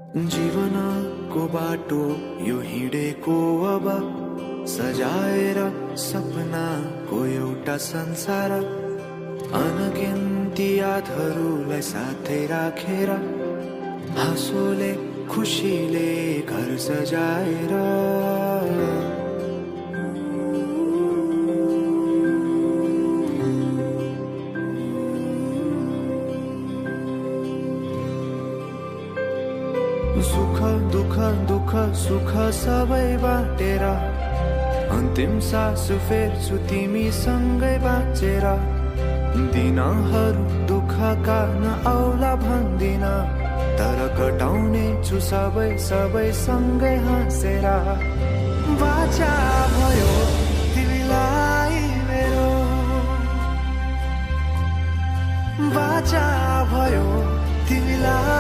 जीवनको बाटो यो हिँडेको अब सजाएर सपनाको एउटा संसार, अनगिन्ती यादहरूलाई साथै राखेर हाँसोले खुसीले घर सजाएर। सुख दुख दुख सुख सबै बाटेर अन्तिम सास फेर्छु तिमीसँगै बाँचेर। दिनहरू दुःखका नआउला भन्दिन, तर कटाउने छु सबै सबै सँगै हाँसेर। बाचा भयो तिमीलाई मेरो, बाचा भयो तिमीलाई।